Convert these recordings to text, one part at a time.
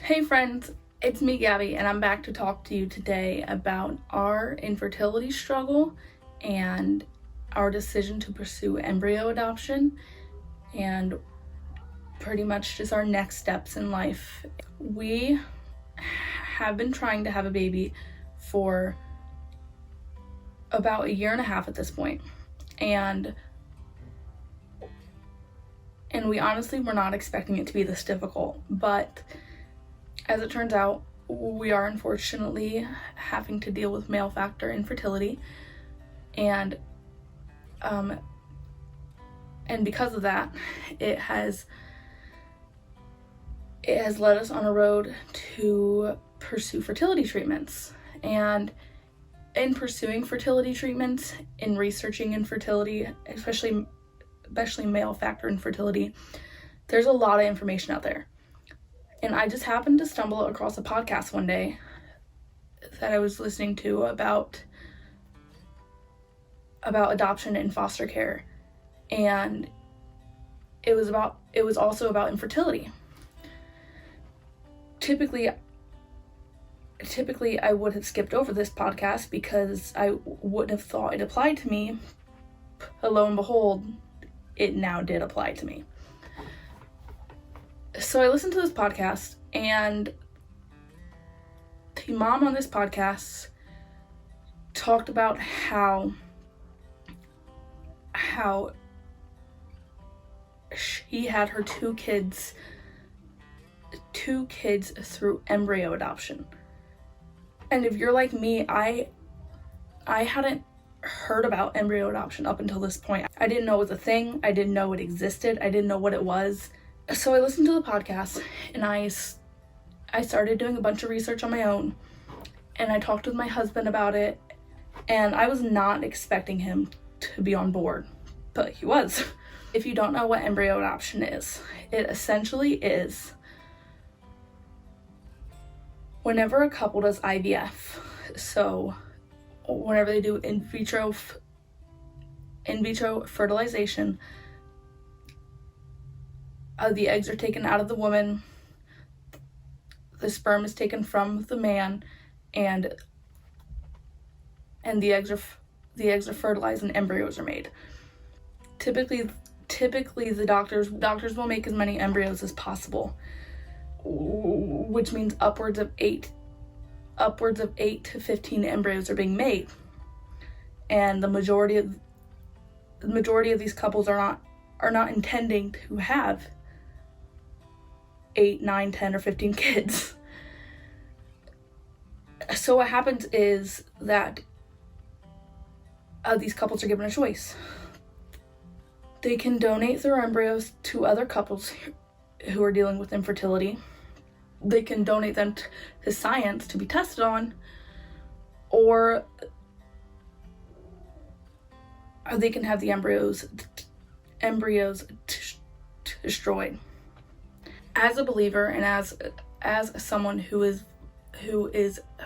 Hey friends, it's me Gabby, and I'm back to talk to you today about our infertility struggle and our decision to pursue embryo adoption and pretty much just our next steps in life. We have been trying to have a baby for about a year and a half at this point, and we honestly were not expecting it to be this difficult, but as it turns out, we are unfortunately having to deal with male factor infertility, and because of that, it has led us on a road to pursue fertility treatments. And in pursuing fertility treatments, in researching infertility, especially male factor infertility, there's a lot of information out there. And I just happened to stumble across a podcast one day that I was listening to about adoption and foster care. And it was also about infertility. Typically I would have skipped over this podcast because I wouldn't have thought it applied to me. But lo and behold, it now did apply to me. So I listened to this podcast, and the mom on this podcast talked about how she had her two kids through embryo adoption. And if you're like me, I hadn't heard about embryo adoption up until this point. I didn't know it was a thing. I didn't know it existed. I didn't know what it was. So I listened to the podcast, and I started doing a bunch of research on my own, and I talked with my husband about it, and I was not expecting him to be on board, but he was. If you don't know what embryo adoption is, it essentially is whenever a couple does IVF, so whenever they do in vitro fertilization, the eggs are taken out of the woman, the sperm is taken from the man, and the eggs are fertilized and embryos are made. Typically the doctors will make as many embryos as possible, which means upwards of 8 to 15 embryos are being made, and the majority of these couples are not intending to have 8, 9, 10, or 15 kids. So what happens is that these couples are given a choice. They can donate their embryos to other couples who are dealing with infertility. They can donate them to science to be tested on, or they can have the embryos destroyed. As a believer, and as someone who is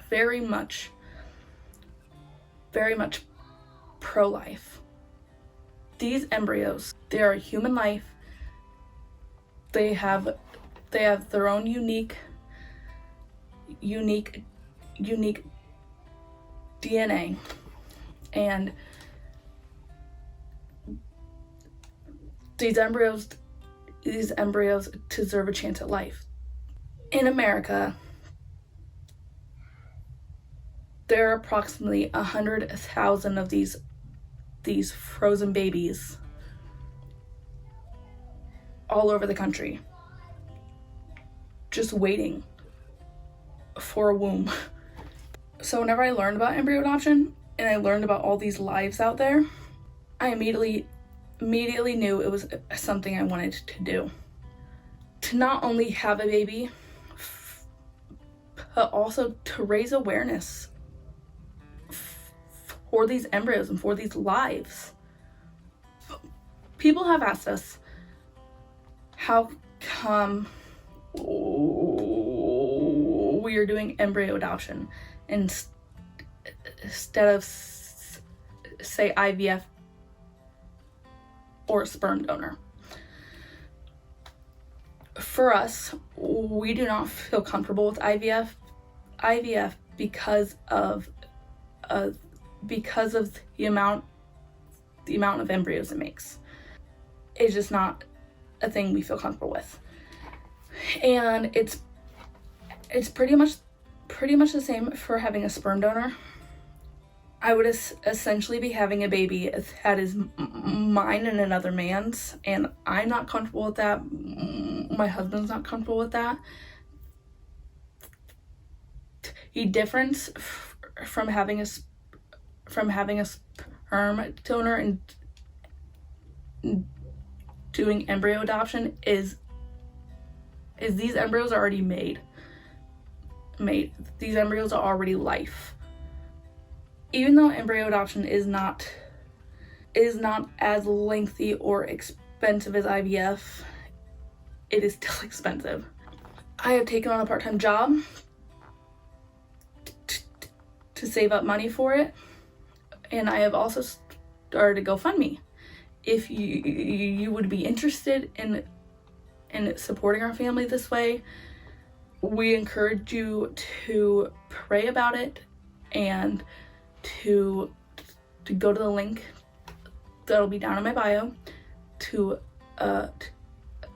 very much pro-life, these embryos, they are a human life. They have their own unique DNA, and these embryos deserve a chance at life. In America, there are approximately 100,000 of these frozen babies all over the country, just waiting for a womb. So whenever I learned about embryo adoption and I learned about all these lives out there, I immediately knew it was something I wanted to do. To not only have a baby, but also to raise awareness for these embryos and for these lives. People have asked us, how come we are doing embryo adoption instead of, say, IVF or a sperm donor? For us, we do not feel comfortable with IVF because of the amount of embryos it makes. It's just not a thing we feel comfortable with. And it's pretty much the same for having a sperm donor. I would essentially be having a baby that is mine and another man's, and I'm not comfortable with that. My husband's not comfortable with that. The difference from having a sperm donor and doing embryo adoption is these embryos are already made. These embryos are already life. Even though embryo adoption is not as lengthy or expensive as IVF, it is still expensive. I have taken on a part-time job to save up money for it, and I have also started a GoFundMe. If you would be interested in supporting our family this way, we encourage you to pray about it and to go to the link that'll be down in my bio to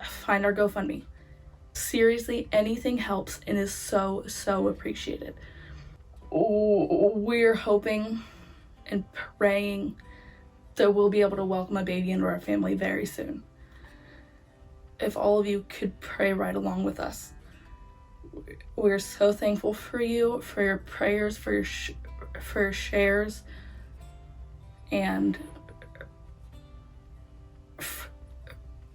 find our GoFundMe. Seriously, anything helps and is so appreciated. We're hoping and praying that we'll be able to welcome a baby into our family very soon. If all of you could pray right along with us. We're so thankful for you, for your prayers, for your shares, and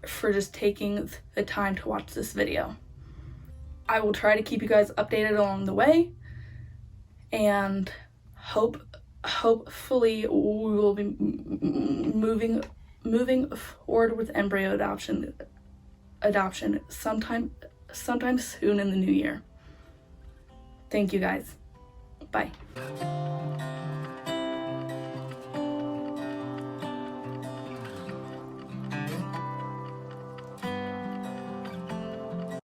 for just taking the time to watch this video. I will try to keep you guys updated along the way, and hopefully we will be moving forward with embryo adoption sometime soon in the new year. Thank you guys. Bye.